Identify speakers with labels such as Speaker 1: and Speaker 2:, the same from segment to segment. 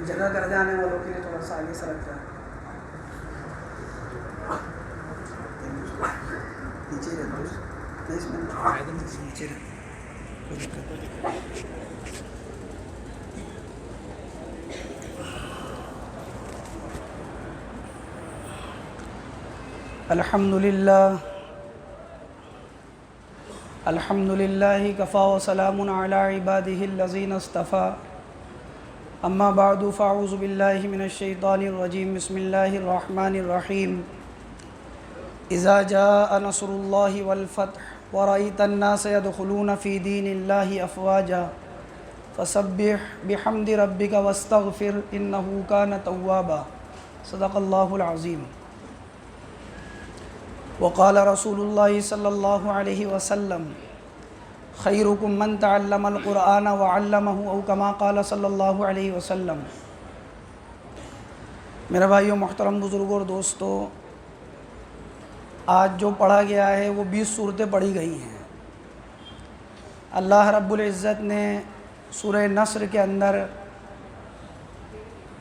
Speaker 1: جگہ کر جانے والوں کے لیے تھوڑا سا آگے سرک جائیں. نیچے رہتے اس میں نیچے رہتے کوئی دقت. الحمد للہ کفا وسلام علی عباده الذین اصطفى. اما بعد فاعوذ باللہ من الشیطان الرجیم. بسم اللہ الرحمن الرحیم. اذا جاء نصر اللہ والفتح ورأیت الناس يدخلون فی دین اللہ افواجا فسبح بحمد ربک واستغفر انہ کان توابا. صدق اللہ العظیم. وقال رسول اللہ صلی اللہ علیہ وسلم خیرکم من تعلم القرآن وعلمہ او کما قال صلی اللہ علیہ وسلم. میرے بھائیو، محترم بزرگوں اور دوستو، آج جو پڑھا گیا ہے وہ 20 صورتیں پڑھی گئی ہیں. اللہ رب العزت نے سورہ نصر کے اندر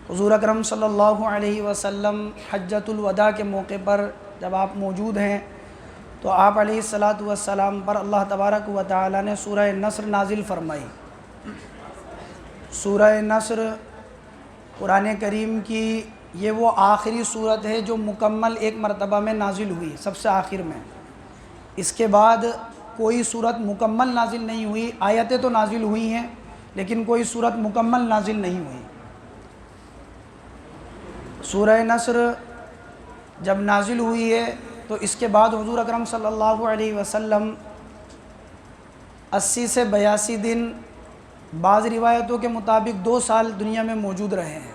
Speaker 1: حضور اکرم صلی اللہ علیہ وسلم حجۃ الوداع کے موقع پر جب آپ موجود ہیں تو آپ علیہ الصلاۃ والسلام پر اللہ تبارک و تعالی نے سورہ نصر نازل فرمائی. سورہ نصر قرآن کریم کی یہ وہ آخری صورت ہے جو مکمل ایک مرتبہ میں نازل ہوئی، سب سے آخر میں. اس کے بعد کوئی صورت مکمل نازل نہیں ہوئی. آیتیں تو نازل ہوئی ہیں لیکن کوئی صورت مکمل نازل نہیں ہوئی. سورہ نصر جب نازل ہوئی ہے تو اس کے بعد حضور اکرم صلی اللہ علیہ وسلم 80 سے 82 دن، بعض روایتوں کے مطابق 2 سال دنیا میں موجود رہے ہیں.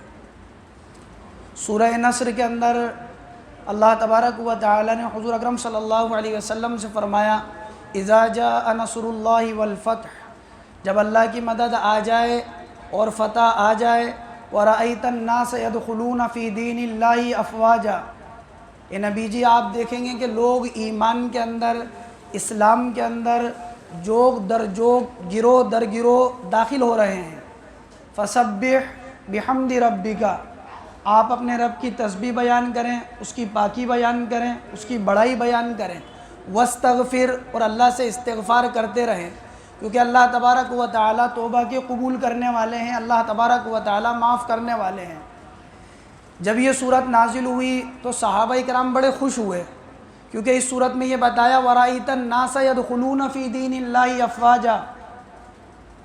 Speaker 1: سورہ نصر کے اندر اللہ تبارک و تعالی نے حضور اکرم صلی اللہ علیہ وسلم سے فرمایا اذا جاء نصر اللہ والفتح، جب اللہ کی مدد آ جائے اور فتح آ جائے، وَرَأَيْتَ النَّاسَ يَدْخُلُونَ فِي دِينِ اللَّهِ أَفْوَاجًا. اے نبی جی، آپ دیکھیں گے کہ لوگ ایمان کے اندر، اسلام کے اندر جوگ در جوگ، گروہ در گروہ داخل ہو رہے ہیں. فَسَبِّحْ بِحَمْدِ رَبِّكَ، آپ اپنے رب کی تسبیح بیان کریں، اس کی پاکی بیان کریں، اس کی بڑائی بیان کریں. وَاسْتَغْفِرْ، اور اللہ سے استغفار کرتے رہیں، کیونکہ اللہ تبارک و تعالیٰ توبہ کے قبول کرنے والے ہیں. اللہ تبارک و تعالیٰ معاف کرنے والے ہیں. جب یہ صورت نازل ہوئی تو صحابہ کرام بڑے خوش ہوئے، کیونکہ اس صورت میں یہ بتایا وَرَأَيْتَ النَّاسَ يَدْخُلُونَ فِي دِينِ اللَّهِ أَفْوَاجًا،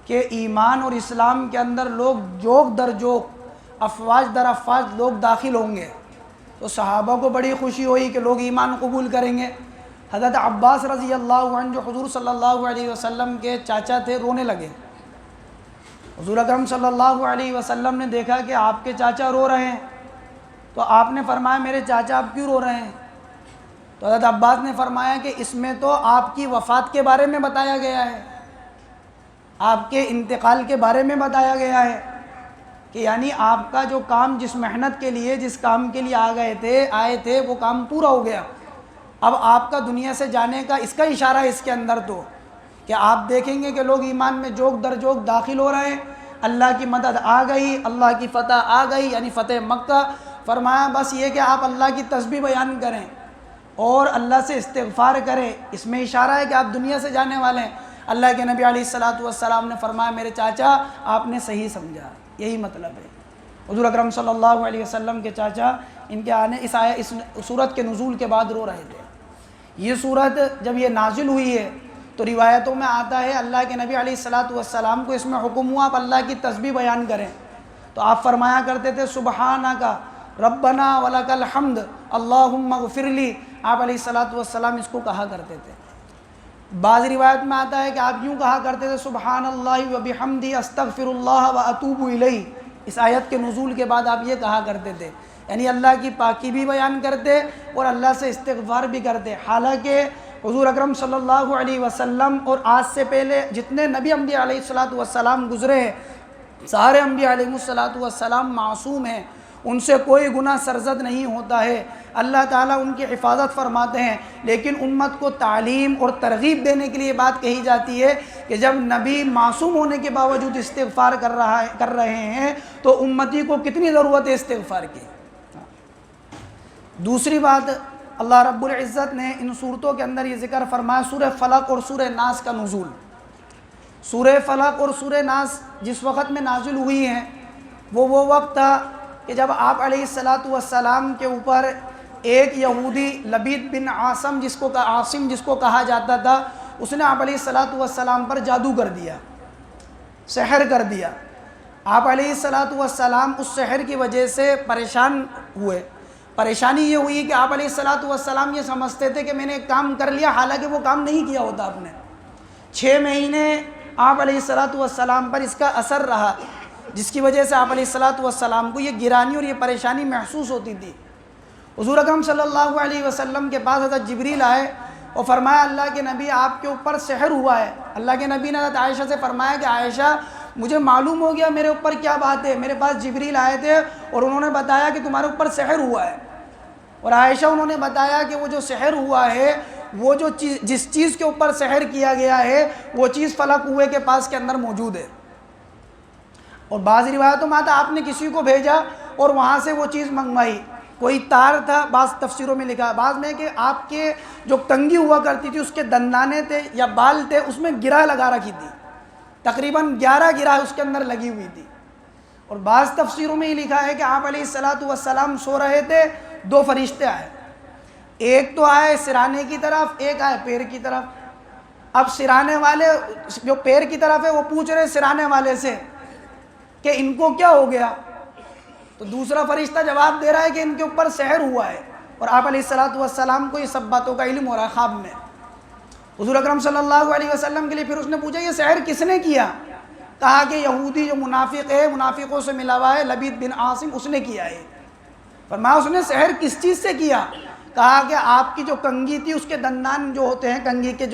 Speaker 1: کہ ایمان اور اسلام کے اندر لوگ جوگ در جوگ، افواج در افواج لوگ داخل ہوں گے. تو صحابہ کو بڑی خوشی ہوئی کہ لوگ ایمان قبول کریں گے. حضرت عباس رضی اللہ عنہ جو حضور صلی اللہ علیہ وسلم کے چاچا تھے، رونے لگے. حضور اکرم صلی اللہ علیہ وسلم نے دیکھا کہ آپ کے چاچا رو رہے ہیں تو آپ نے فرمایا میرے چاچا آپ کیوں رو رہے ہیں؟ تو حضرت عباس نے فرمایا کہ اس میں تو آپ کی وفات کے بارے میں بتایا گیا ہے، آپ کے انتقال کے بارے میں بتایا گیا ہے، کہ یعنی آپ کا جو کام، جس محنت کے لیے، جس کام کے لیے آئے تھے وہ کام پورا ہو گیا. اب آپ کا دنیا سے جانے کا اس کا اشارہ ہے اس کے اندر، تو کہ آپ دیکھیں گے کہ لوگ ایمان میں جوگ در جوگ داخل ہو رہے ہیں. اللہ کی مدد آ گئی، اللہ کی فتح آ گئی، یعنی فتح مکہ. فرمایا بس یہ کہ آپ اللہ کی تسبیح بیان کریں اور اللہ سے استغفار کریں. اس میں اشارہ ہے کہ آپ دنیا سے جانے والے ہیں. اللہ کے نبی علیہ الصلاۃ والسلام نے فرمایا میرے چاچا آپ نے صحیح سمجھا. یہی مطلب ہے. حضور اکرم صلی اللہ علیہ وسلم کے چاچا ان کے آنے اس صورت کے نزول کے بعد رو رہے تھے. یہ صورت جب یہ نازل ہوئی ہے تو روایتوں میں آتا ہے اللہ کے نبی علیہ الصلاۃ والسلام کو اس میں حکم ہوا آپ اللہ کی تسبیح بیان کریں. تو آپ فرمایا کرتے تھے سبحانک ربنا ولک الحمد اللہم اغفر لی. آپ علیہ الصلاۃ والسلام اس کو کہا کرتے تھے. بعض روایت میں آتا ہے کہ آپ یوں کہا کرتے تھے سبحان اللہ وبحمدہ استغفر اللہ واتوب الیہ. اس آیت کے نزول کے بعد آپ یہ کہا کرتے تھے، یعنی اللہ کی پاکی بھی بیان کرتے اور اللہ سے استغفار بھی کرتے. حالانکہ حضور اکرم صلی اللہ علیہ وسلم اور آج سے پہلے جتنے نبی انبیاء علیہ الصلاۃ والسلام گزرے ہیں، سارے انبیاء علیہ الصلاۃ والسلام معصوم ہیں. ان سے کوئی گناہ سرزد نہیں ہوتا ہے، اللہ تعالیٰ ان کی حفاظت فرماتے ہیں۔ لیکن امت کو تعلیم اور ترغیب دینے کے لیے بات کہی جاتی ہے کہ جب نبی معصوم ہونے کے باوجود استغفار کر رہے ہیں تو امتی کو کتنی ضرورت ہے استغفار کی۔ دوسری بات، اللہ رب العزت نے ان صورتوں کے اندر یہ ذکر فرمایا سورہ فلق اور سورہ ناس کا نزول۔ سورہ فلق اور سورہ ناس جس وقت میں نازل ہوئی ہیں وہ وقت تھا کہ جب آپ علیہ السلام کے اوپر ایک یہودی لبید بن عاصم جس کو کہا جاتا تھا، اس نے آپ علیہ السلام پر جادو کر دیا، سحر کر دیا۔ آپ علیہ السلام اس سحر کی وجہ سے پریشان ہوئے۔ پریشانی یہ ہوئی کہ آپ علیہ السلام یہ سمجھتے تھے کہ میں نے ایک کام کر لیا، حالانکہ وہ کام نہیں کیا ہوتا آپ نے۔ 6 مہینے آپ علیہ السلام پر اس کا اثر رہا، جس کی وجہ سے آپ علیہ السلام کو یہ گرانی اور یہ پریشانی محسوس ہوتی تھی۔ حضور اکرم صلی اللہ علیہ وسلم کے پاس حضرت جبریل آئے اور فرمایا اللہ کے نبی آپ کے اوپر سحر ہوا ہے۔ اللہ کے نبی نے حضرت عائشہ سے فرمایا کہ عائشہ مجھے معلوم ہو گیا میرے اوپر کیا بات ہے، میرے پاس جبریل آئے تھے اور انہوں نے بتایا کہ تمہارے اوپر سحر ہوا ہے۔ اور عائشہ انہوں نے بتایا کہ وہ جو سحر ہوا ہے، وہ جس چیز کے اوپر سحر کیا گیا ہے وہ چیز فلق کنویں کے پاس کے اندر موجود ہے۔ اور بعض روایتوں میں آتا آپ نے کسی کو بھیجا اور وہاں سے وہ چیز منگوائی، کوئی تار تھا، بعض تفسیروں میں لکھا، بعض میں کہ آپ کے جو کنگھی ہوا کرتی تھی اس کے دندانے تھے یا بال تھے، اس میں گرہ لگا رکھی تھی، تقریباً 11 گرہ اس کے اندر لگی ہوئی تھی۔ اور بعض تفسیروں میں یہ لکھا ہے کہ آپ علیہ السلام سو رہے تھے، 2 فرشتے آئے، ایک تو آئے سرانے کی طرف، ایک آئے پیر کی طرف۔ اب سرانے والے جو پیر کی طرف ہے وہ پوچھ رہے سرانے والے سے کہ ان کو کیا ہو گیا، تو دوسرا فرشتہ جواب دے رہا ہے کہ ان کے اوپر سحر ہوا ہے۔ اور آپ علیہ السلام کو یہ سب باتوں کا علم ہو رہا ہے خواب میں۔ حضور اکرم صلی اللہ علیہ وسلم کے لیے پھر اس نے پوچھا یہ سحر کس نے کیا؟ کہا کہ یہودی جو منافق ہے، منافقوں سے ملا ہوا ہے، لبید بن عاصم، اس نے کیا ہے۔ فرمایا اس نے سحر کس چیز سے کیا؟ کہا کہ آپ کی جو کنگھی تھی اس کے دندان جو ہوتے ہیں کنگھی کے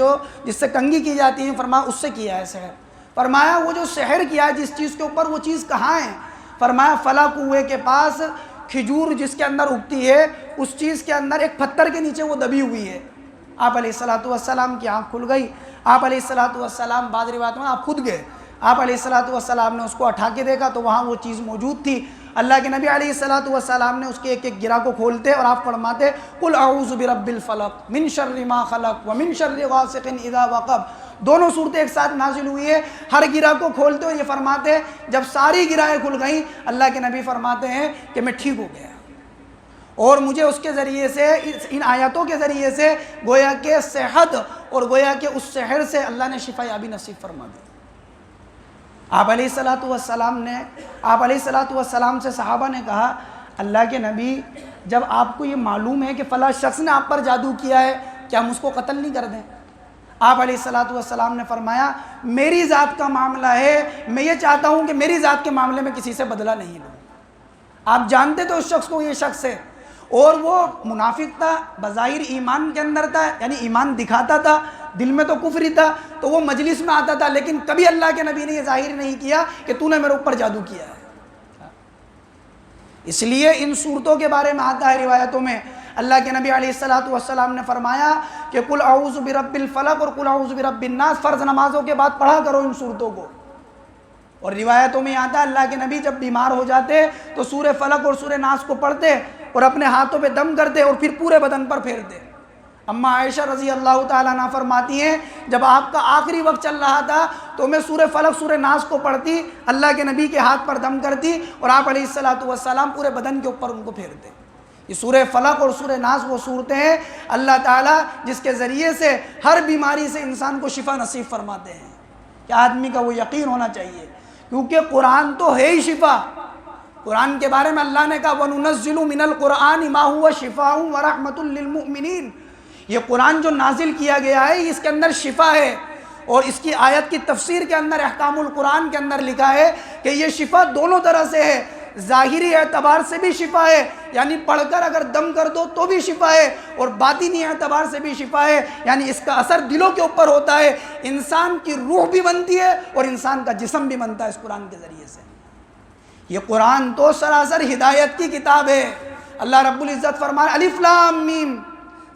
Speaker 1: جس سے کنگھی کی جاتی ہیں، فرمایا اس سے کیا ہے سحر۔ فرمایا وہ جو سحر کیا ہے جس چیز کے اوپر، وہ چیز کہاں ہے؟ فرمایا فلاں کنویں کے پاس کھجور جس کے اندر اگتی ہے، اس چیز کے اندر ایک پتھر کے نیچے وہ دبی ہوئی ہے۔ آپ علیہ السلام کی آنکھ کھل گئی۔ آپ علیہ السلام بعض روایت میں آپ خود گئے، آپ علیہ السلام نے اس کو اٹھا کے دیکھا تو وہاں وہ چیز موجود تھی۔ اللہ کے نبی علیہ السلام نے اس کے ایک ایک گرہ کو کھولتے اور آپ فرماتے قل اعوذ برب الفلق من شر ما خلق ومن شر غاسق اذا وقب۔ دونوں صورتیں ایک ساتھ نازل ہوئی ہے۔ ہر گرہ کو کھولتے اور یہ فرماتے، جب ساری گرہیں کھل گئیں اللہ کے نبی فرماتے ہیں کہ میں ٹھیک ہو گیا، اور مجھے اس کے ذریعے سے، ان آیاتوں کے ذریعے سے گویا کہ صحت اور گویا کہ اس سحر سے اللہ نے شفا یابی نصیب فرما دی۔ آپ علیہ السلام سے صحابہ نے کہا اللہ کے نبی جب آپ کو یہ معلوم ہے کہ فلاں شخص نے آپ پر جادو کیا ہے، کیا ہم اس کو قتل نہیں کر دیں؟ آپ علیہ السلام نے فرمایا میری ذات کا معاملہ ہے، میں یہ چاہتا ہوں کہ میری ذات کے معاملے میں کسی سے بدلہ نہیں لوں۔ آپ جانتے تو اس شخص کو یہ شخص ہے، اور وہ منافق تھا، بظاہر ایمان کے اندر تھا، یعنی ایمان دکھاتا تھا، دل میں تو کفر ہی تھا، تو وہ مجلس میں آتا تھا، لیکن کبھی اللہ کے نبی نے یہ ظاہر نہیں کیا کہ تو نے میرے اوپر جادو کیا ہے۔ اس لیے ان صورتوں کے بارے میں آتا ہے روایتوں میں، اللہ کے نبی علیہ السلام نے فرمایا کہ قل اعوذ برب الفلق اور قل اعوذ برب الناس فرض نمازوں کے بعد پڑھا کرو ان صورتوں کو۔ اور روایتوں میں آتا ہے اللہ کے نبی جب بیمار ہو جاتے تو سورہ فلق اور سورہ ناس کو پڑھتے اور اپنے ہاتھوں پہ دم کرتے اور پھر پورے بدن پر پھیرتے۔ اما عائشہ رضی اللہ تعالیٰ عنہ فرماتی ہیں جب آپ کا آخری وقت چل رہا تھا تو میں سورہ فلق سورہ ناس کو پڑھتی، اللہ کے نبی کے ہاتھ پر دم کرتی اور آپ علیہ السلام پورے بدن کے اوپر ان کو پھیرتے۔ یہ سورہ فلق اور سورہ ناس وہ صورتیں ہیں اللہ تعالیٰ جس کے ذریعے سے ہر بیماری سے انسان کو شفا نصیب فرماتے ہیں۔ کہ آدمی کا وہ یقین ہونا چاہیے، کیونکہ قرآن تو ہے ہی شفا۔ قرآن کے بارے میں اللہ نے کہا وَنُنَزِّلُ مِنَ الْقُرْآنِ مَا هُوَ شِفَاءٌ وَرَحْمَةٌ لِّلْمُؤْمِنِينَ۔ یہ قرآن جو نازل کیا گیا ہے اس کے اندر شفا ہے، اور اس کی آیت کی تفسیر کے اندر احکام القرآن کے اندر لکھا ہے کہ یہ شفا دونوں طرح سے ہے، ظاہری اعتبار سے بھی شفا ہے، یعنی پڑھ کر اگر دم کر دو تو بھی شفا ہے، اور باطنی اعتبار سے بھی شفا ہے، یعنی اس کا اثر دلوں کے اوپر ہوتا ہے، انسان کی روح بھی بنتی ہے اور انسان کا جسم بھی بنتا ہے اس قرآن کے ذریعے سے۔ یہ قرآن تو سراسر ہدایت کی کتاب ہے۔ اللہ رب العزت فرمائے الف لام میم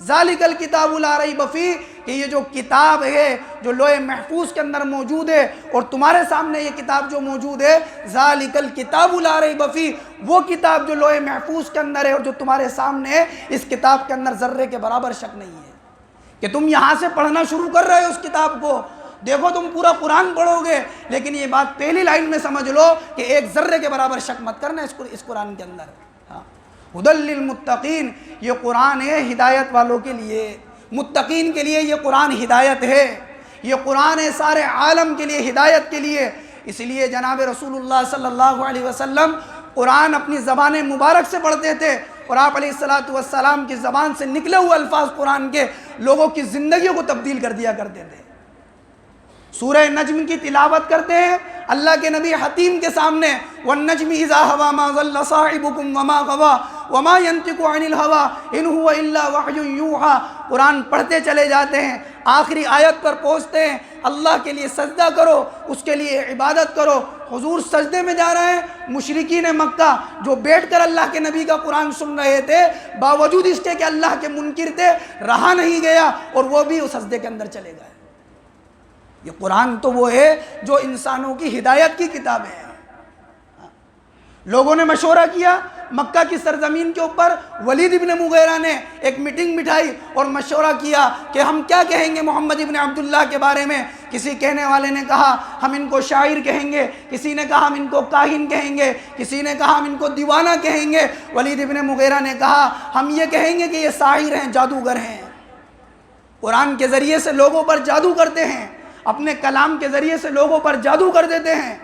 Speaker 1: ذالک الکتاب لا ریب فیہ، کہ یہ جو کتاب ہے جو لوح محفوظ کے اندر موجود ہے اور تمہارے سامنے یہ کتاب جو موجود ہے، ذالک الکتاب لا ریب فیہ، وہ کتاب جو لوح محفوظ کے اندر ہے اور جو تمہارے سامنے ہے، اس کتاب کے اندر ذرے کے برابر شک نہیں ہے کہ تم یہاں سے پڑھنا شروع کر رہے ہو اس کتاب کو، دیکھو تم پورا قرآن پڑھو گے، لیکن یہ بات پہلی لائن میں سمجھ لو کہ ایک ذرے کے برابر شک مت کرنا اس قرآن کے اندر۔ ہدی للمتقین، یہ قرآن ہے ہدایت والوں کے لیے، متقین کے لیے یہ قرآن ہدایت ہے، یہ قرآن ہے سارے عالم کے لیے ہدایت کے لیے۔ اس لیے جناب رسول اللہ صلی اللہ علیہ وسلم قرآن اپنی زبان مبارک سے پڑھتے تھے، اور آپ علیہ السلام کی زبان سے نکلے ہوئے الفاظ قرآن کے لوگوں کی زندگیوں کو تبدیل کر دیا کرتے تھے۔ سورہ نجم کی تلاوت کرتے ہیں اللہ کے نبی حتیم کے سامنے، وَالنَّجْمِ إِذَا هَوَى مَا ضَلَّ صَاحِبُكُمْ وَمَا غَوَى وَمَا يَنْطِقُ عَنِ الْهَوَىٰ إِنْ هُوَ إِلَّا وَحْيٌ يُوحَىٰ۔ قرآن پڑھتے چلے جاتے ہیں، آخری آیت پر پہنچتے ہیں، اللہ کے لیے سجدہ کرو، اس کے لیے عبادت کرو۔ حضور سجدے میں جا رہے ہیں، مشرکین مکہ جو بیٹھ کر اللہ کے نبی کا قرآن سن رہے تھے، باوجود اس کے کہ اللہ کے منکر تھے، رہا نہیں گیا اور وہ بھی اس سجدے کے اندر چلے گئے۔ یہ قرآن تو وہ ہے جو انسانوں کی ہدایت کی کتاب ہے۔ لوگوں نے مشورہ کیا مکہ کی سرزمین کے اوپر، ولید ابن مغیرہ نے ایک میٹنگ بٹھائی اور مشورہ کیا کہ ہم کیا کہیں گے محمد ابن عبداللہ کے بارے میں۔ کسی کہنے والے نے کہا ہم ان کو شاعر کہیں گے، کسی نے کہا ہم ان کو کاہن کہیں گے، کسی نے کہا ہم ان کو دیوانہ کہیں گے۔ ولید ابن مغیرہ نے کہا ہم یہ کہیں گے کہ یہ ساحر ہیں، جادوگر ہیں، قرآن کے ذریعے سے لوگوں پر جادو کرتے ہیں، اپنے کلام کے ذریعے سے لوگوں پر جادو کر دیتے ہیں۔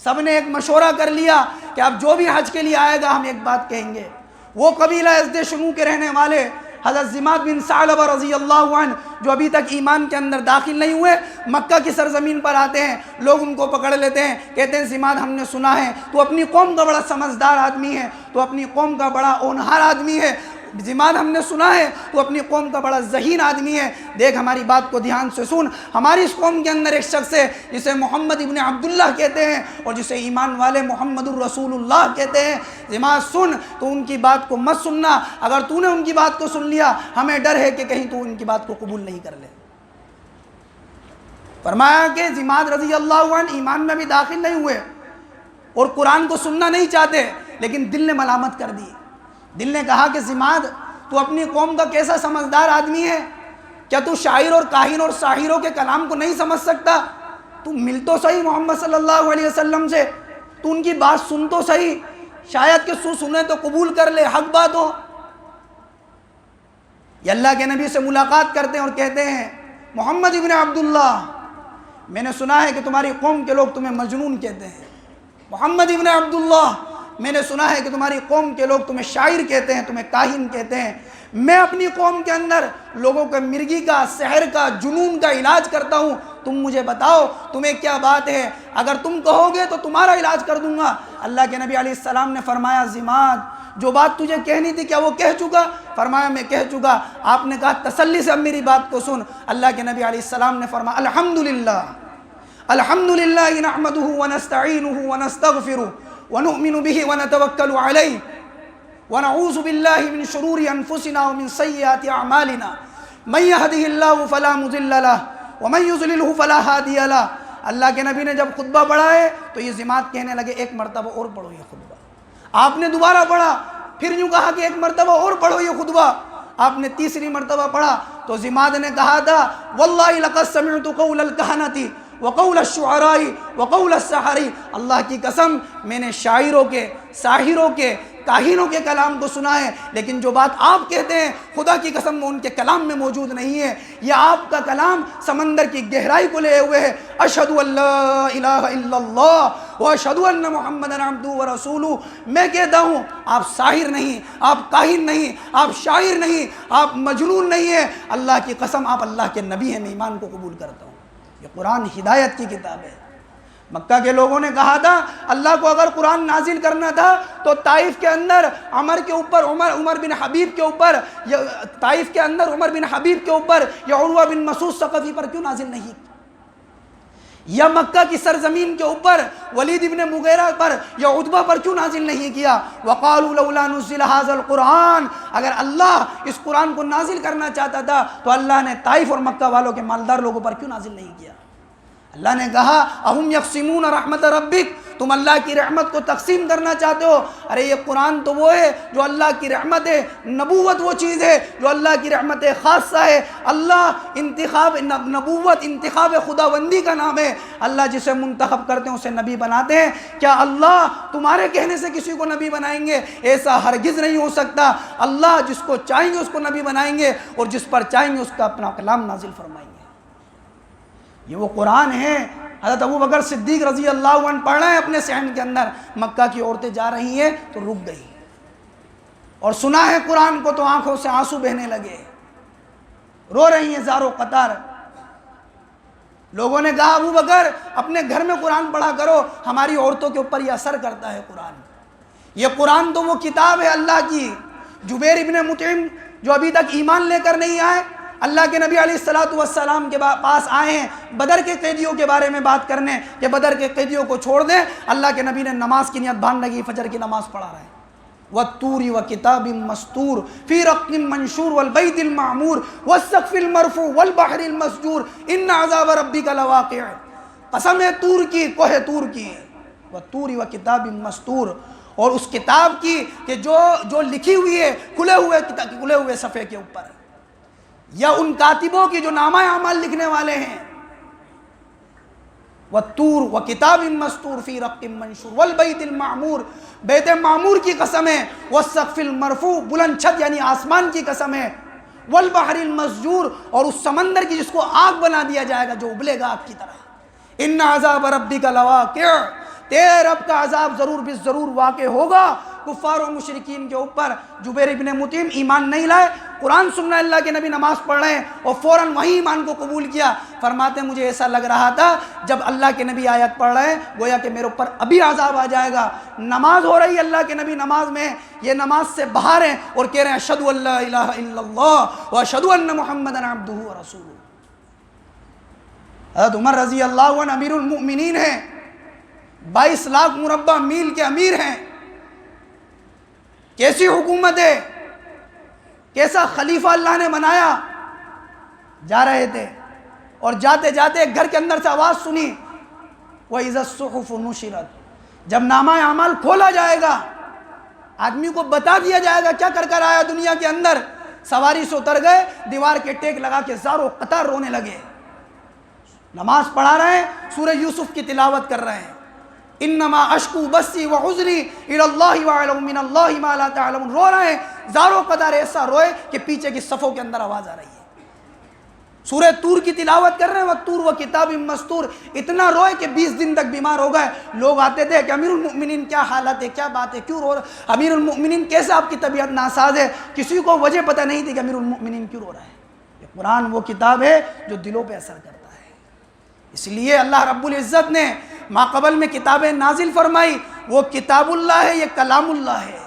Speaker 1: سب نے ایک مشورہ کر لیا کہ اب جو بھی حج کے لیے آئے گا ہم ایک بات کہیں گے۔ وہ قبیلہ ازد شنو کے رہنے والے حضرت زماد بن ثعلبہ رضی اللہ عنہ جو ابھی تک ایمان کے اندر داخل نہیں ہوئے، مکہ کی سرزمین پر آتے ہیں، لوگ ان کو پکڑ لیتے ہیں، کہتے ہیں زماد ہم نے سنا ہے تو اپنی قوم کا بڑا سمجھدار آدمی ہے، تو اپنی قوم کا بڑا ہونہار آدمی ہے، زماد ہم نے سنا ہے تو اپنی قوم کا بڑا ذہین آدمی ہے، دیکھ ہماری بات کو دھیان سے سن، ہماری اس قوم کے اندر ایک شخص ہے جسے محمد ابن عبداللہ کہتے ہیں اور جسے ایمان والے محمد الرسول اللہ کہتے ہیں، زماد سن، تو ان کی بات کو مت سننا، اگر تو نے ان کی بات کو سن لیا ہمیں ڈر ہے کہ کہیں تو ان کی بات کو قبول نہیں کر لے۔ فرمایا کہ زماد رضی اللہ عنہ ایمان میں بھی داخل نہیں ہوئے اور قرآن کو سننا نہیں چاہتے، لیکن دل نے ملامت کر دی۔ دل نے کہا کہ زماد تو اپنی قوم کا کیسا سمجھدار آدمی ہے، کیا تو شاعر اور کاہن اور ساحروں کے کلام کو نہیں سمجھ سکتا؟ تو مل تو صحیح محمد صلی اللہ علیہ وسلم سے، تو ان کی بات سن تو صحیح، شاید کہ سنے تو قبول کر لے، حق بات ہو۔ یہ اللہ کے نبی سے ملاقات کرتے ہیں اور کہتے ہیں محمد ابن عبداللہ میں نے سنا ہے کہ تمہاری قوم کے لوگ تمہیں مجنون کہتے ہیں، محمد ابن عبداللہ میں نے سنا ہے کہ تمہاری قوم کے لوگ تمہیں شاعر کہتے ہیں، تمہیں کاہن کہتے ہیں، میں اپنی قوم کے اندر لوگوں کا مرگی کا، سحر کا، جنون کا علاج کرتا ہوں، تم مجھے بتاؤ تمہیں کیا بات ہے، اگر تم کہو گے تو تمہارا علاج کر دوں گا۔ اللہ کے نبی علیہ السلام نے فرمایا زماد جو بات تجھے کہنی تھی کیا وہ کہہ چکا؟ فرمایا میں کہہ چکا۔ آپ نے کہا تسلی سے اب میری بات کو سن۔ اللہ کے نبی علیہ السلام نے فرمایا الحمدللہ الحمدللہ نحمدہ ونستعینہ ونستغفرہ ونؤمن به ونتوکل علیہ ونعوذ باللہ من شرور انفسنا ومن سیئات اعمالنا من یہدہ اللہ فلا مضل لہ ومن یضللہ فلا ہادی لہ۔ اللہ کے نبی نے جب خطبہ پڑھا ہے تو یہ زماد کہنے لگے ایک مرتبہ اور پڑھو یہ خطبہ۔ آپ نے دوبارہ پڑھا، پھر یوں کہا کہ ایک مرتبہ اور پڑھو یہ خطبہ۔ آپ نے تیسری مرتبہ پڑھا تو زماد نے کہا تھا واللہ لقد سمعت قول الکہنۃ وقول الشعراء وقول السحر، اللہ کی قسم میں نے شاعروں کے، ساحروں کے، کاہنوں کے کلام کو سنا ہے، لیکن جو بات آپ کہتے ہیں خدا کی قسم وہ ان کے کلام میں موجود نہیں ہے۔ یہ آپ کا کلام سمندر کی گہرائی کو لے ہوئے ہے۔ اشہد ان لا الہ الا اللہ واشہد ان محمدا عبدہ ورسولہ۔ میں کہتا ہوں آپ ساحر نہیں، آپ کاہن نہیں، آپ شاعر نہیں، آپ مجنون نہیں ہیں، اللہ کی قسم آپ اللہ کے نبی ہیں، میں ایمان کو قبول کرتا ہوں۔ یہ قرآن ہدایت کی کتاب ہے۔ مکہ کے لوگوں نے کہا تھا اللہ کو اگر قرآن نازل کرنا تھا تو طائف کے اندر عمر کے اوپر عمر بن حبیب کے اوپر، طائف کے اندر عمر بن حبیب کے اوپر یا عروہ بن مسعود ثقفی پر کیوں نازل نہیں؟ یا مکہ کی سرزمین کے اوپر ولید ابن مغیرہ پر یا عتبہ پر کیوں نازل نہیں کیا؟ وَقَالُوا لَوْلَا نُزِّلَ هَذَا الْقُرْآنِ، اگر اللہ اس قرآن کو نازل کرنا چاہتا تھا تو اللہ نے طائف اور مکہ والوں کے مالدار لوگوں پر کیوں نازل نہیں کیا؟ اللہ نے کہا اَهُمْ يَقْسِمُونَ رَحْمَةَ رَبِّكَ، تم اللہ کی رحمت کو تقسیم کرنا چاہتے ہو؟ ارے یہ قرآن تو وہ ہے جو اللہ کی رحمت ہے، نبوت وہ چیز ہے جو اللہ کی رحمت خاصہ ہے۔ اللہ انتخاب، نبوت انتخاب خداوندی کا نام ہے، اللہ جسے منتخب کرتے ہیں اسے نبی بناتے ہیں۔ کیا اللہ تمہارے کہنے سے کسی کو نبی بنائیں گے؟ ایسا ہرگز نہیں ہو سکتا۔ اللہ جس کو چاہیں گے اس کو نبی بنائیں گے، اور جس پر چاہیں گے اس کا اپنا کلام نازل فرمائیں گے۔ یہ وہ قرآن ہے۔ حضرت ابو بکر صدیق رضی اللہ عنہ پڑھ رہے ہیں اپنے صحن کے اندر، مکہ کی عورتیں جا رہی ہیں تو رک گئی، اور سنا ہے قرآن کو تو آنکھوں سے آنسو بہنے لگے، رو رہی ہیں زارو قطار۔ لوگوں نے کہا ابو بکر اپنے گھر میں قرآن پڑھا کرو، ہماری عورتوں کے اوپر یہ اثر کرتا ہے قرآن۔ یہ قرآن تو وہ کتاب ہے اللہ کی۔ جبیر ابن مطعم جو ابھی تک ایمان لے کر نہیں آئے، اللہ کے نبی علیہ السلام کے پاس آئے ہیں بدر کے قیدیوں کے بارے میں بات کرنے کہ بدر کے قیدیوں کو چھوڑ دیں۔ اللہ کے نبی نے نماز کی نیت باندھ لگی، فجر کی نماز پڑھا رہے ہیں۔ وَالطُّورِ وَكِتَابٍ مَّسْطُورٍ فِي رَقٍّ مَّنشُورٍ وَالْبَيْتِ الْمَعْمُورِ وَالسَّقْفِ الْمَرْفُوعِ وَالْبَحْرِ الْمَسْجُورِ إِنَّ عَذَابَ رَبِّكَ لَوَاقِعٌ، قسم ہے طور کی، کوہ طور کی، وَالطُّورِ وَكِتَابٍ مَّسْطُورٍ، اور اس کتاب کی کہ جو لکھی ہوئی ہے کھلے ہوئے صفحے کے اوپر، یا ان کاتبوں کی جو نامہ اعمال لکھنے والے ہیں۔ وَالطُّورِ وَكِتَابٍ مَّسْطُورٍ فِي رَقٍّ مَّنشُورٍ وَالْبَيْتِ الْمَعْمُورِ، بیت معمور کی قسم ہے، وَالسَّقْفِ الْمَرْفُوعِ بلند چھت یعنی آسمان کی قسم ہے، وَالْبَحْرِ الْمَسْجُورِ اور اس سمندر کی جس کو آگ بنا دیا جائے گا جو ابلے گا آگ کی طرح۔ إِنَّ عَذَابَ رَبِّكَ لَوَاقِعٌ، تیرے رب کا عذاب ضرور ضرور واقع ہوگا کفار و مشرکین کے اوپر۔ جبیر ابن مطعم ایمان نہیں لائے، قرآن سننا، اللہ کے نبی نماز پڑھ رہے ہیں اور فوراً وہی ایمان کو قبول کیا۔ فرماتے ہیں مجھے ایسا لگ رہا تھا جب اللہ کے نبی آیت پڑھ رہے ہیں گویا کہ میرے اوپر ابھی عذاب آ جائے گا۔ نماز ہو رہی ہے، اللہ کے نبی نماز میں، یہ نماز سے باہر ہیں اور کہہ رہے ہیں اشہدو ان لا الہ الا اللہ واشہدو ان محمدا عبدہ ورسولہ۔ حضرت عمر رضی اللہ عنہ امیر المؤمنین ہیں، 22 لاکھ مربع میل کے امیر ہیں۔ کیسی حکومت ہے، کیسا خلیفہ اللہ نے بنایا۔ جا رہے تھے اور جاتے جاتے ایک گھر کے اندر سے آواز سنی، وَإِذَا الصُّحُفُ نُشِرَتْ، جب نامہ اعمال کھولا جائے گا، آدمی کو بتا دیا جائے گا کیا کر کر آیا دنیا کے اندر۔ سواری سے اتر گئے، دیوار کے ٹیک لگا کے زاروں قطار رونے لگے۔ نماز پڑھا رہے ہیں، سورہ یوسف کی تلاوت کر رہے ہیں۔ انما اشکو بسی وحزنی الی اللہ وعلم من اللہ ما لا تعلمون، رو رہے ہیں زاروں قطار، ایسا روئے کہ پیچھے کی صفوں کے اندر آواز آ رہی ہے۔ سورہ طور کی تلاوت کر رہے ہیں، وَالطُّورِ وَكِتَابٍ مَّسْطُورٍ، اتنا روئے کہ 20 دن تک بیمار ہو گئے۔ لوگ آتے تھے کہ امیر المؤمنین کیا حالت ہے، کیا بات ہے، کیوں رو رہا، امیر المؤمنین کیسے آپ کی طبیعت ناساز ہے؟ کسی کو وجہ پتہ نہیں تھی کہ امیر المؤمنین کیوں رو رہا ہے۔ یہ قرآن وہ کتاب ہے جو دلوں پہ اثر کرتا ہے۔ اس لیے اللہ رب العزت نے ماقبل میں کتابیں نازل فرمائی، وہ کتاب اللہ ہے، یہ کلام اللہ ہے۔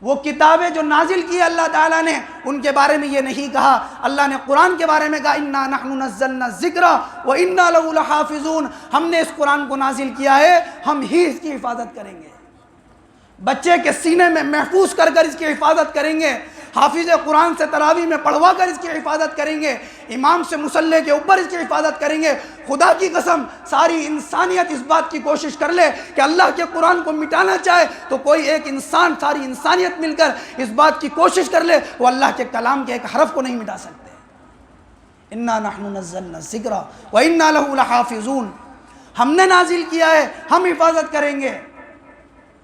Speaker 1: وہ کتابیں جو نازل کی اللہ تعالیٰ نے، ان کے بارے میں یہ نہیں کہا۔ اللہ نے قرآن کے بارے میں کہا اِنَّا نَحْنُ نَزَّلْنَا الذِّكْرَ وَإِنَّا لَهُ لَحَافِظُونَ، ہم نے اس قرآن کو نازل کیا ہے، ہم ہی اس کی حفاظت کریں گے۔ بچے کے سینے میں محفوظ کر کر اس کی حفاظت کریں گے، حافظ قرآن سے تراویح میں پڑھوا کر اس کی حفاظت کریں گے، امام سے مصلی کے اوپر اس کی حفاظت کریں گے۔ خدا کی قسم ساری انسانیت اس بات کی کوشش کر لے کہ اللہ کے قرآن کو مٹانا چاہے تو کوئی ایک انسان، ساری انسانیت مل کر اس بات کی کوشش کر لے، وہ اللہ کے کلام کے ایک حرف کو نہیں مٹا سکتے۔ اِنَّا نَحْنُ نَزَّلْنَا الذِّكْرَ وَإِنَّا لَهُ لَحَافِظُونَ، ہم نے نازل کیا ہے، ہم حفاظت کریں گے۔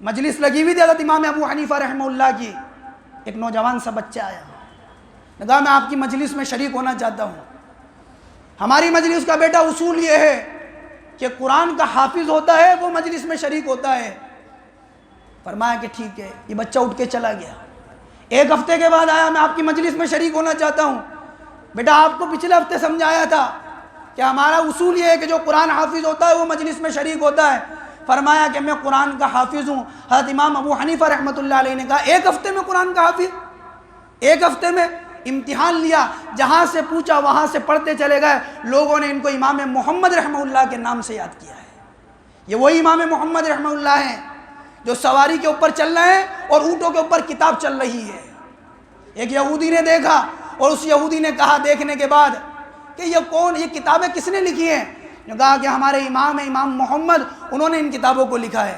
Speaker 1: مجلس لگی ہوئی تھی حضرت امام ابو حنیفہ رحمہ اللہ کی، ایک نوجوان سا بچہ آیا، نے کہا میں آپ کی مجلس میں شریک ہونا چاہتا ہوں۔ ہماری مجلس کا بیٹا اصول یہ ہے کہ قرآن کا حافظ ہوتا ہے وہ مجلس میں شریک ہوتا ہے۔ فرمایا کہ ٹھیک ہے، یہ بچہ اٹھ کے چلا گیا۔ ایک ہفتے کے بعد آیا، میں آپ کی مجلس میں شریک ہونا چاہتا ہوں۔ بیٹا آپ کو پچھلے ہفتے سمجھایا تھا کہ ہمارا اصول یہ ہے کہ جو قرآن حافظ ہوتا ہے وہ مجلس میں شریک ہوتا ہے۔ فرمایا کہ میں قرآن کا حافظ ہوں۔ حضرت امام ابو حنیفہ رحمۃ اللہ علیہ نے کہا ایک ہفتے میں قرآن کا حافظ، ایک ہفتے میں؟ امتحان لیا، جہاں سے پوچھا وہاں سے پڑھتے چلے گئے، لوگوں نے ان کو امام محمد رحمہ اللہ کے نام سے یاد کیا ہے۔ یہ وہی امام محمد رحمہ اللہ ہیں جو سواری کے اوپر چل رہے ہیں اور اونٹوں کے اوپر کتاب چل رہی ہے۔ ایک یہودی نے دیکھا اور اس یہودی نے کہا دیکھنے کے بعد کہ یہ کتابیں کس نے لکھی ہیں؟ نے کہا کہ ہمارے امام ہیں، امام محمد، انہوں نے ان کتابوں کو لکھا ہے۔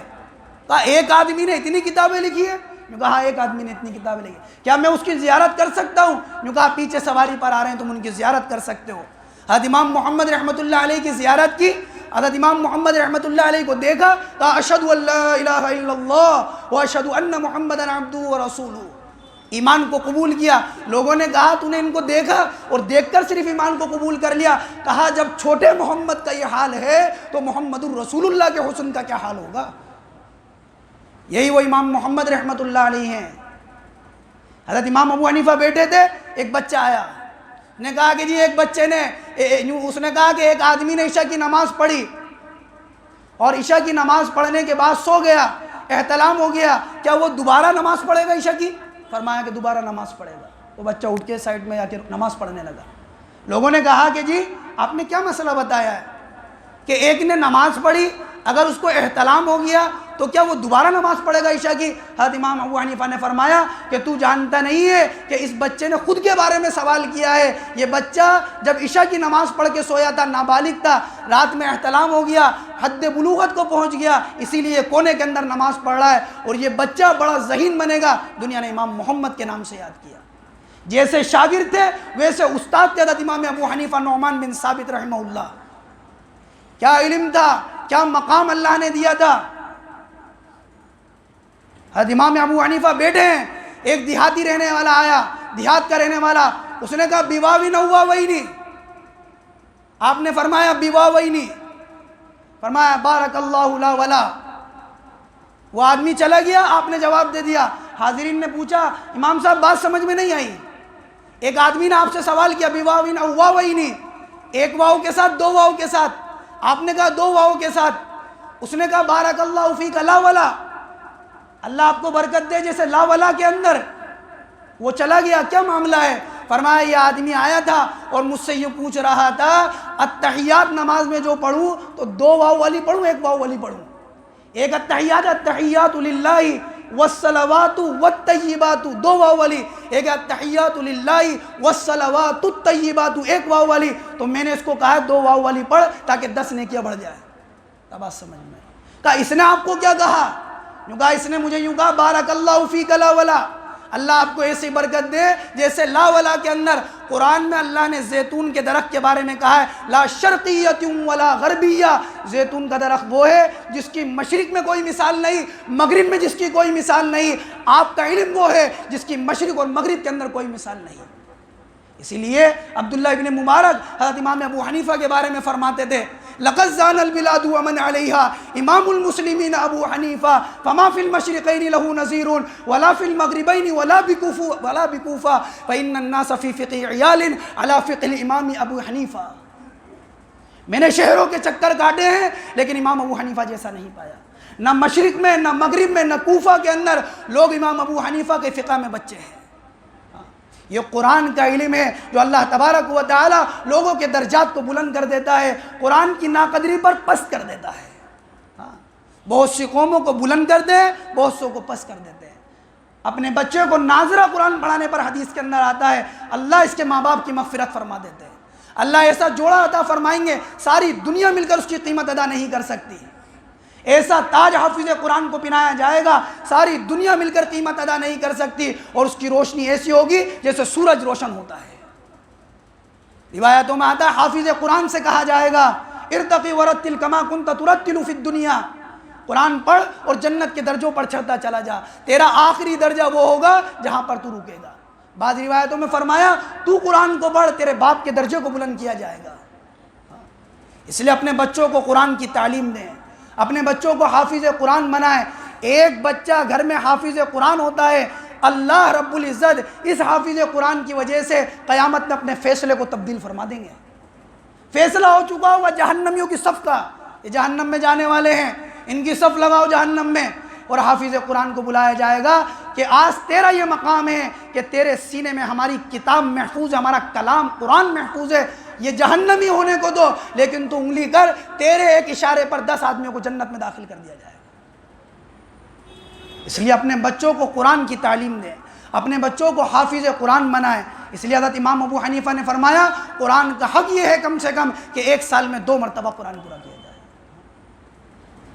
Speaker 1: کہا ایک آدمی نے اتنی کتابیں لکھی ہیں؟ نے کہا ایک آدمی نے اتنی کتابیں لکھی ہیں، کیا میں اس کی زیارت کر سکتا ہوں؟ نے کہا پیچھے سواری پر آ رہے ہیں، تم ان کی زیارت کر سکتے ہو۔ حضرت امام محمد رحمۃ اللہ علیہ کی زیارت کی، حضرت امام محمد رحمۃ اللہ علیہ کو دیکھا، کہا اشہد ان لا الہ الا اللہ واشہد ان محمدا عبدہ ورسولہ، ایمان کو قبول کیا۔ لوگوں نے کہا تو نے ان کو دیکھا اور دیکھ کر صرف ایمان کو قبول کر لیا؟ کہا جب چھوٹے محمد کا یہ حال ہے تو محمد الرسول اللہ کے حسن کا کیا حال ہوگا؟ یہی وہ امام محمد رحمۃ اللہ علیہ ہیں۔ حضرت امام ابو حنیفہ بیٹھے تھے، ایک بچہ آیا، نے کہا کہ جی ایک بچے نے، اس نے کہا کہ ایک آدمی نے عشاء کی نماز پڑھی اور عشاء کی نماز پڑھنے کے بعد سو گیا، احتلام ہو گیا، کیا وہ دوبارہ نماز پڑھے گا عشاء کی؟ فرمایا کہ دوبارہ نماز پڑھے گا۔ وہ بچہ اٹھ کے سائڈ میں آ کے نماز پڑھنے لگا۔ لوگوں نے کہا کہ جی آپ نے کیا مسئلہ بتایا ہے کہ ایک نے نماز پڑھی، اگر اس کو احتلام ہو گیا تو کیا وہ دوبارہ نماز پڑھے گا عشاء کی؟ حضرت امام ابو حنیفہ نے فرمایا کہ تو جانتا نہیں ہے کہ اس بچے نے خود کے بارے میں سوال کیا ہے۔ یہ بچہ جب عشاء کی نماز پڑھ کے سویا تھا، نابالغ تھا، رات میں احتلام ہو گیا، حد بلوغت کو پہنچ گیا، اسی لیے کونے کے اندر نماز پڑھ رہا ہے، اور یہ بچہ بڑا ذہین بنے گا۔ دنیا نے امام محمد کے نام سے یاد کیا۔ جیسے شاگرد تھے ویسے استاد تھے حضرت امام ابو حنیفہ نعمان بن ثابت رحمہ اللہ۔ کیا علم تھا، کیا مقام اللہ نے دیا تھا۔ حضرت امام ابو حنیفہ بیٹھے ہیں، ایک دیہاتی رہنے والا آیا، دیہات کا رہنے والا، اس نے کہا بیواوی نہ ہوا وہی نہیں۔ آپ نے فرمایا بیوا وہی نہیں، فرمایا بارک اللہ لا ولا۔ وہ آدمی چلا گیا، آپ نے جواب دے دیا۔ حاضرین نے پوچھا امام صاحب بات سمجھ میں نہیں آئی، ایک آدمی نے آپ سے سوال کیا بیواوی نہ ہوا وہی نہیں، ایک واؤ کے ساتھ دو واؤ کے ساتھ، آپ نے کہا دو واؤ کے ساتھ، اس نے کہا بارک اللہ فیک لا ولا، اللہ آپ کو برکت دے جیسے لا ولا کے اندر۔ وہ چلا گیا، کیا معاملہ ہے؟ فرمایا یہ آدمی آیا تھا اور مجھ سے یہ پوچھ رہا تھا التحیات نماز میں جو پڑھوں تو دو واو والی پڑھوں ایک واو والی پڑھوں؟ ایک التحیات للہ والصلوات والطیبات دو واو والی، ایک التحیات للہ والصلوات الطیبات ایک واو والی۔ تو میں نے اس کو کہا دو واو والی پڑھ تاکہ 10 نیکیاں بڑھ جائے۔ تب بات سمجھ میں کہا اس نے آپ کو کیا کہا؟ یوں کہا اس نے مجھے یوں کہا بارک اللہ فیک لا ولا، اللہ آپ کو ایسی برکت دے جیسے لا ولا کے اندر قرآن میں اللہ نے زیتون کے درخت کے بارے میں کہا ہے لا شرقیت ولا غربیہ، زیتون کا درخت وہ ہے جس کی مشرق میں کوئی مثال نہیں، مغرب میں جس کی کوئی مثال نہیں۔ آپ کا علم وہ ہے جس کی مشرق اور مغرب کے اندر کوئی مثال نہیں۔ اسی لیے عبداللہ ابن مبارک حضرت امام ابو حنیفہ کے بارے میں فرماتے تھے لقد زان البلاد ومن عليها امام المسلمین ابو حنیفہ فما في المشرقین له نظیر ولا في المغربین ولا بکوفہ فإن الناس في فقه عیال على فقه الامام ابو حنیفہ۔ میں نے شہروں کے چکر کاٹے ہیں لیکن امام ابو حنیفہ جیسا نہیں پایا، نہ مشرق میں نہ مغرب میں نہ کوفہ کے اندر لوگ امام ابو حنیفہ کے فقہ میں بچے ہیں۔ یہ قرآن کا علم ہے جو اللہ تبارک و تعالی لوگوں کے درجات کو بلند کر دیتا ہے، قرآن کی ناقدری پر پست کر دیتا ہے۔ بہت سی قوموں کو بلند کر دے، بہت سو کو پست کر دیتے ہیں۔ اپنے بچے کو ناظرہ قرآن پڑھانے پر حدیث کے اندر آتا ہے اللہ اس کے ماں باپ کی مغفرت فرما دیتے ہیں۔ اللہ ایسا جوڑا عطا فرمائیں گے ساری دنیا مل کر اس کی قیمت ادا نہیں کر سکتی۔ ایسا تاج حافظ قرآن کو پہنایا جائے گا ساری دنیا مل کر قیمت ادا نہیں کر سکتی، اور اس کی روشنی ایسی ہوگی جیسے سورج روشن ہوتا ہے۔ روایتوں میں آتا ہے حافظ قرآن سے کہا جائے گا ارتقی ورتل کما کنت ترتل فی الدنیا، قرآن پڑھ اور جنت کے درجوں پر چڑھتا چلا جا، تیرا آخری درجہ وہ ہوگا جہاں پر تو رکے گا۔ بعض روایتوں میں فرمایا تو قرآن کو پڑھ تیرے باپ کے درجے کو بلند کیا جائے گا۔ اس لیے اپنے بچوں کو قرآن کی تعلیم دیں، اپنے بچوں کو حافظ قرآن بنائیں۔ ایک بچہ گھر میں حافظ قرآن ہوتا ہے، اللہ رب العزت اس حافظ قرآن کی وجہ سے قیامت میں اپنے فیصلے کو تبدیل فرما دیں گے۔ فیصلہ ہو چکا ہوگا جہنمیوں کی صف کا، یہ جہنم میں جانے والے ہیں، ان کی صف لگاؤ جہنم میں، اور حافظ قرآن کو بلایا جائے گا کہ آج تیرا یہ مقام ہے کہ تیرے سینے میں ہماری کتاب محفوظ ہے، ہمارا کلام قرآن محفوظ ہے، یہ جہنمی ہونے کو دو، لیکن تو انگلی کر، تیرے ایک اشارے پر 10 آدمیوں کو جنت میں داخل کر دیا جائے گا۔ اس لیے اپنے بچوں کو قرآن کی تعلیم دیں، اپنے بچوں کو حافظ قرآن بنائیں۔ اس لیے حضرت امام ابو حنیفہ نے فرمایا قرآن کا حق یہ ہے کم سے کم کہ 1 سال میں 2 مرتبہ قرآن پورا کیا جائے۔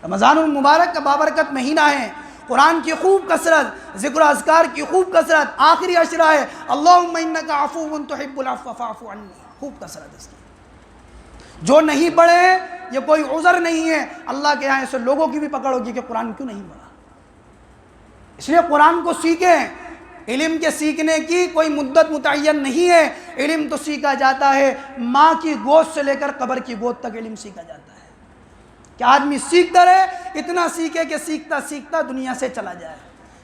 Speaker 1: رمضان المبارک کا بابرکت مہینہ ہے، قرآن کی خوب کثرت، ذکر و اذکار کی خوب کثرت، آخری عشرہ ہے، اللہم انک عفو تحب العفو فاعف عنی، خوب کثرت اس کی۔ جو نہیں پڑھے یہ کوئی عذر نہیں ہے، اللہ کے یہاں ایسے لوگوں کی بھی پکڑ ہوگی کہ قرآن کیوں نہیں پڑھا۔ اس لیے قرآن کو سیکھیں، علم کے سیکھنے کی کوئی مدت متعین نہیں ہے، علم تو سیکھا جاتا ہے، ماں کی گود سے لے کر قبر کی گود تک علم سیکھا جاتا ہے، کہ آدمی سیکھتا رہے، اتنا سیکھے کہ سیکھتا سیکھتا دنیا سے چلا جائے۔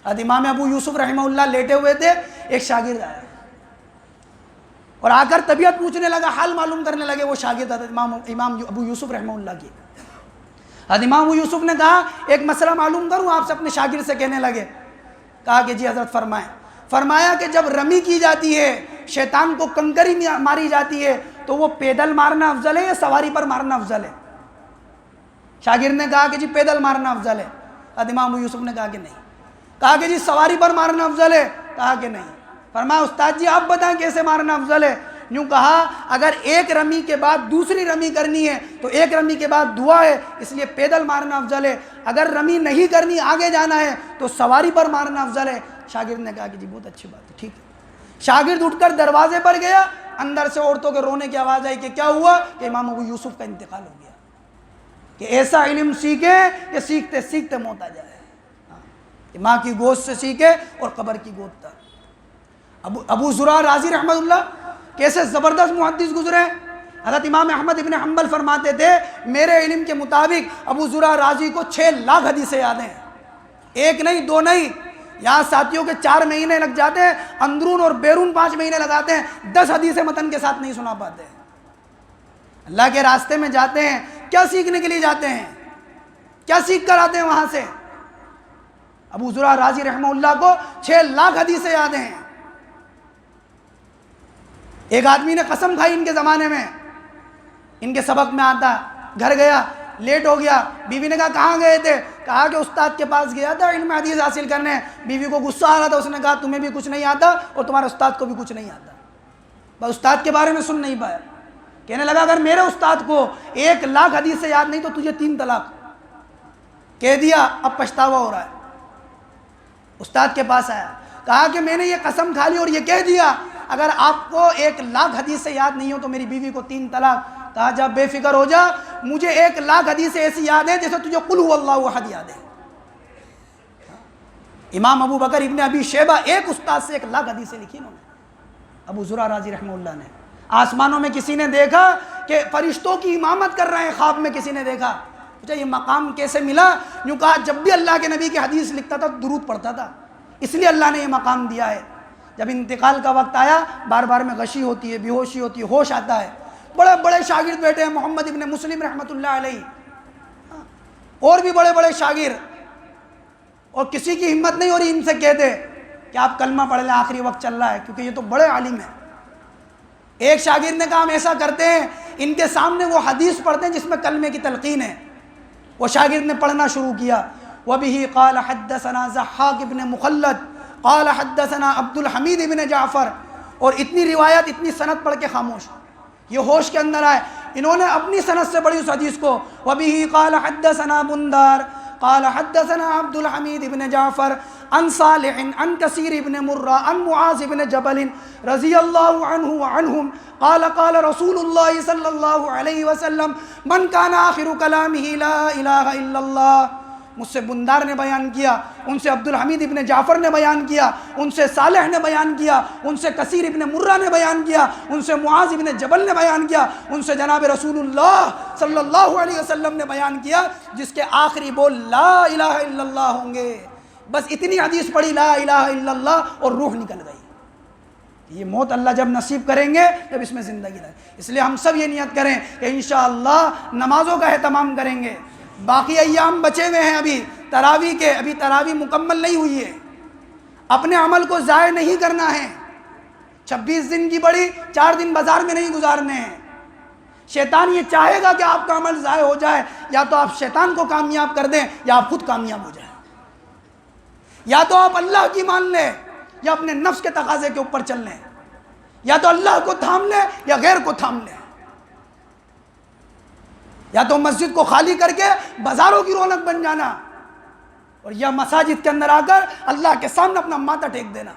Speaker 1: حضرت امام ابو یوسف رحمہ اللہ لیٹے ہوئے تھے، ایک شاگرد آیا اور آ کر طبیعت پوچھنے لگا، حال معلوم کرنے لگے وہ شاگرد حضرت امام ابو یوسف رحمہ اللہ کی۔ حضرت امام ابو یوسف نے کہا ایک مسئلہ معلوم کروں آپ سے، اپنے شاگرد سے کہنے لگے، کہا کہ جی حضرت فرمائیں۔ فرمایا کہ جب رمی کی جاتی ہے، شیطان کو کنکری ماری جاتی ہے، تو وہ پیدل مارنا افضل ہے یا سواری پر مارنا افضل ہے؟ شاگرد نے کہا کہ جی پیدل مارنا افضل ہے۔ حضرت امام ابو یوسف نے کہا کہ نہیں۔ کہا کہ جی سواری پر مارنا افضل ہے؟ کہا کہ نہیں۔ فرمایا استاد جی آپ بتائیں کیسے مارنا افضل ہے؟ یوں کہا اگر ایک رمی کے بعد دوسری رمی کرنی ہے تو ایک رمی کے بعد دعا ہے، اس لیے پیدل مارنا افضل ہے، اگر رمی نہیں کرنی آگے جانا ہے تو سواری پر مارنا افضل ہے۔ شاگرد نے کہا کہ جی بہت اچھی بات ہے، ٹھیک ہے۔ شاگرد اٹھ کر دروازے پر گیا، اندر سے عورتوں کے رونے کی آواز آئی کہ کیا ہوا؟ کہ امام ابو یوسف کا انتقال ہو گیا۔ کہ ایسا علم سیکھے کہ سیکھتے سیکھتے موت آ جائے، کہ ماں کی گود سے سیکھے اور قبر کی گود تک۔ ابو زرع رازی رحمۃ اللہ کیسے زبردست محدث گزرے۔ حضرت امام احمد ابن حنبل فرماتے تھے میرے علم کے مطابق ابو زرع رازی کو 6 لاکھ حدیثیں یاد ہیں، ایک نہیں دو نہیں، یہاں ساتھیوں کے 4 مہینے لگ جاتے ہیں، اندرون اور بیرون 5 مہینے لگاتے ہیں، 10 حدیثیں متن کے ساتھ نہیں سنا پاتے۔ اللہ کے راستے میں جاتے ہیں، کیا سیکھنے کے لیے جاتے ہیں؟ کیا سیکھ کر آتے ہیں وہاں سے؟ ابو زرع رازی رحمہ اللہ کو 6 لاکھ حدیثیں یاد ہیں۔ ایک آدمی نے قسم کھائی ان کے زمانے میں، ان کے سبق میں آتا، گھر گیا، لیٹ ہو گیا، بیوی نے کہا کہاں گئے تھے؟ کہا کہ استاد کے پاس گیا تھا علم حدیث حاصل کرنے۔ بیوی کو غصہ آ رہا تھا، اس نے کہا تمہیں بھی کچھ نہیں آتا اور تمہارے استاد کو بھی کچھ نہیں آتا، بس استاد کے بارے میں سن نہیں پایا۔ کہنے لگا اگر میرے استاد کو 1 لاکھ حدیث سے یاد نہیں تو تجھے 3 طلاق کہہ دیا، اب پچھتاوا ہو رہا ہے۔ استاد کے پاس آیا، کہا کہ میں نے یہ قسم کھا لی اور یہ کہہ دیا اگر آپ کو 1 لاکھ حدیث سے یاد نہیں ہو تو میری بیوی کو 3 طلاق۔ کہا جا بے فکر ہو جا، مجھے 1 لاکھ حدیثیں ایسی یاد ہیں جیسے تجھے قل هو اللہ احد یاد ہے۔ امام ابو بکر ابن ابی شیبہ ایک استاد سے 1 لاکھ حدیثیں لکھی انہوں نے، ابو زرع رازی رحمہ اللہ نے۔ آسمانوں میں کسی نے دیکھا کہ فرشتوں کی امامت کر رہے ہیں، خواب میں کسی نے دیکھا، پوچھا یہ مقام کیسے ملا؟ یوں کہا جب بھی اللہ کے نبی کی حدیث لکھتا تھا درود پڑھتا تھا، اس لیے اللہ نے یہ مقام دیا ہے۔ جب انتقال کا وقت آیا، بار بار میں غشی ہوتی ہے، بے ہوشی ہوتی ہے، ہوش آتا ہے، بڑے بڑے شاگرد بیٹھے ہیں، محمد ابن مسلم رحمۃ اللہ علیہ، اور بھی بڑے بڑے شاگرد، اور کسی کی ہمت نہیں ہو رہی ان سے کہہ دے کہ آپ کلمہ پڑھ لیں، آخری وقت چل رہا ہے، کیونکہ یہ تو بڑے عالم ہیں۔ ایک شاگرد نے کہا ہم ایسا کرتے ہیں، ان کے سامنے وہ حدیث پڑھتے ہیں جس میں کلمے کی تلقین ہے۔ وہ شاگرد نے پڑھنا شروع کیا، وَبِهِ قَالَ حَدَّثَنَا زَحَّاقِ ابن مخلد قال حدثنا عبد الحمید ابن جعفر، اور اتنی روایت اتنی سند پڑھ کے خاموش، یہ ہوش کے اندر آئے، انہوں نے اپنی سند سے پڑھی اس حدیث کو، وَبِهِ قال حدثنا بندار قال حدثنا عبد الحمید ابن جعفر عن صالح عن كثير ابن مرہ عن معاذ ابن جبل رضی اللہ عنہ وعنہم قال قال رسول اللہ صلی اللہ علیہ وسلم من كان آخر کلامہ لا الہ الا اللہ۔ مجھ سے بندار نے بیان کیا، ان سے عبد الحمید ابن جعفر نے بیان کیا، ان سے صالح نے بیان کیا، ان سے کثیر ابن مرہ نے بیان کیا، ان سے معاذ ابن جبل نے بیان کیا، ان سے جناب رسول اللہ صلی اللہ علیہ وسلم نے بیان کیا، جس کے آخری بول لا الہ الا اللہ ہوں گے۔ بس اتنی حدیث پڑھی لا الہ الا اللہ اور روح نکل گئی۔ یہ موت اللہ جب نصیب کریں گے جب اس میں زندگی لگے، اس لیے ہم سب یہ نیت کریں کہ انشاءاللہ نمازوں کا اہتمام کریں گے۔ باقی ایام بچے ہوئے ہیں ابھی تراویح کے، ابھی تراویح مکمل نہیں ہوئی ہے، اپنے عمل کو ضائع نہیں کرنا ہے. 26 دن کی بڑی 4 دن بازار میں نہیں گزارنے ہیں. شیطان یہ چاہے گا کہ آپ کا عمل ضائع ہو جائے، یا تو آپ شیطان کو کامیاب کر دیں یا آپ خود کامیاب ہو جائیں. یا تو آپ اللہ کی مان لیں یا اپنے نفس کے تقاضے کے اوپر چل لیں. یا تو اللہ کو تھام لیں یا غیر کو تھام لیں. یا تو مسجد کو خالی کر کے بازاروں کی رونق بن جانا، اور یا مساجد کے اندر آ کر اللہ کے سامنے اپنا ماتھا ٹیک دینا.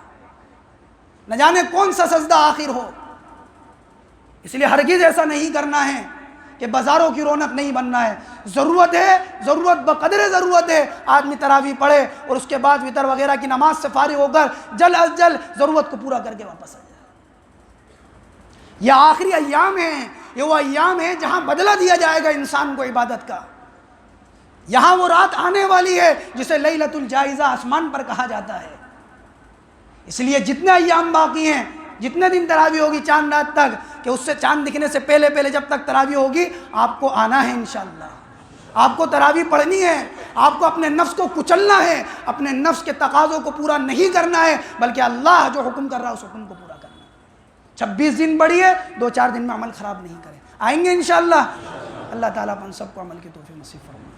Speaker 1: نہ جانے کون سا سجدہ آخر ہو. اس لیے ہرگز ایسا نہیں کرنا ہے کہ بازاروں کی رونق نہیں بننا ہے. ضرورت ہے، ضرورت بقدر ضرورت ہے آدمی تراویح پڑھے اور اس کے بعد وتر وغیرہ کی نماز سے فارغ ہو کر جلد از جلد ضرورت کو پورا کر کے واپس آ جائے. یہ آخری ایام ہیں، یہ وہ ایام ہیں جہاں بدلہ دیا جائے گا انسان کو عبادت کا. یہاں وہ رات آنے والی ہے جسے لیلۃ الجائزہ آسمان پر کہا جاتا ہے. اس لیے جتنے ایام باقی ہیں، جتنے دن تراویح ہوگی چاند رات تک، کہ اس سے چاند دکھنے سے پہلے پہلے جب تک تراویح ہوگی آپ کو آنا ہے انشاءاللہ. آپ کو تراویح پڑھنی ہے، آپ کو اپنے نفس کو کچلنا ہے، اپنے نفس کے تقاضوں کو پورا نہیں کرنا ہے، بلکہ اللہ جو حکم کر رہا ہے اس حکم کو پورا کرنا ہے. 26 دن بڑی ہے، 2-4 دن میں عمل خراب نہیں کریں. آئیں گے انشاءاللہ. اللہ تعالیٰ اپن سب کو عمل کی توفیق نصیب فرمائے.